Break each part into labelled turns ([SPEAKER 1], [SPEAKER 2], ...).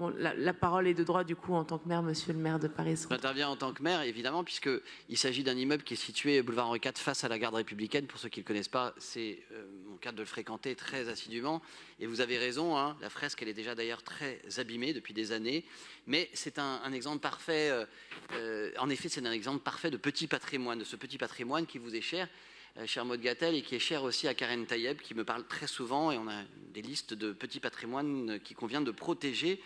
[SPEAKER 1] Bon, la parole est de droit, du coup, en tant que maire, monsieur le maire de Paris.
[SPEAKER 2] J'interviens en tant que maire, évidemment, puisqu'il s'agit d'un immeuble qui est situé boulevard Henri IV face à la garde républicaine. Pour ceux qui ne le connaissent pas, c'est mon cas de le fréquenter très assidûment. Et vous avez raison, hein, la fresque, elle est déjà d'ailleurs très abîmée depuis des années. Mais c'est un exemple parfait, en effet, c'est un exemple parfait de petit patrimoine, de ce petit patrimoine qui vous est cher. Cher Maud Gattel, et qui est cher aussi à Karen Tayeb, qui me parle très souvent, et on a des listes de petits patrimoines qu'il convient de protéger.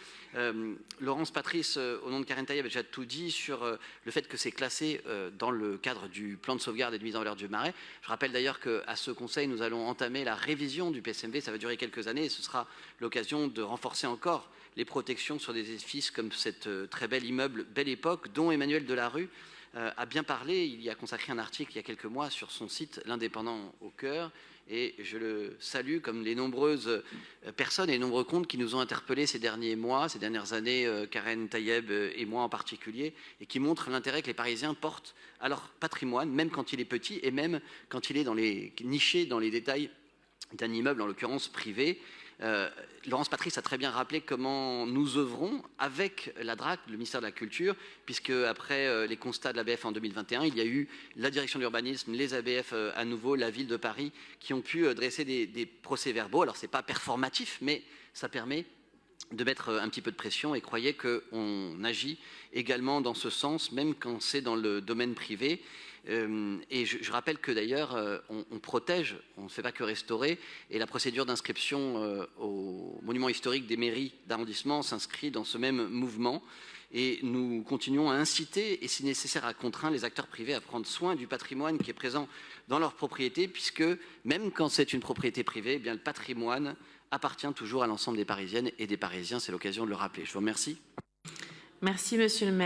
[SPEAKER 2] Laurence Patrice, au nom de Karen Tayeb, a déjà tout dit sur le fait que c'est classé dans le cadre du plan de sauvegarde et de mise en valeur du Marais. Je rappelle d'ailleurs qu'à ce conseil, nous allons entamer la révision du PSMV, ça va durer quelques années, et ce sera l'occasion de renforcer encore les protections sur des édifices comme cet très bel immeuble Belle Époque, dont Emmanuel Delarue a bien parlé. Il y a consacré un article il y a quelques mois sur son site L'Indépendant au cœur, et je le salue comme les nombreuses personnes et les nombreux comptes qui nous ont interpellés ces derniers mois, ces dernières années, Karen Tayeb et moi en particulier, et qui montrent l'intérêt que les Parisiens portent à leur patrimoine, même quand il est petit et même quand il est niché dans les détails d'un immeuble, en l'occurrence privé. Laurence Patrice a très bien rappelé comment nous œuvrons avec la DRAC, le ministère de la Culture, puisque après les constats de l'ABF en 2021, il y a eu la direction de l'urbanisme, les ABF à nouveau, la ville de Paris, qui ont pu dresser des procès-verbaux. Alors ce n'est pas performatif, mais ça permet de mettre un petit peu de pression, et croyez qu'on agit également dans ce sens, même quand c'est dans le domaine privé. Et je rappelle que d'ailleurs, on protège, on ne fait pas que restaurer, et la procédure d'inscription au monument historique des mairies d'arrondissement s'inscrit dans ce même mouvement. Et nous continuons à inciter, et si nécessaire à contraindre, les acteurs privés à prendre soin du patrimoine qui est présent dans leur propriété, puisque même quand c'est une propriété privée, eh bien, le patrimoine appartient toujours à l'ensemble des Parisiennes et des Parisiens. C'est l'occasion de le rappeler. Je vous remercie.
[SPEAKER 1] Merci, monsieur le maire.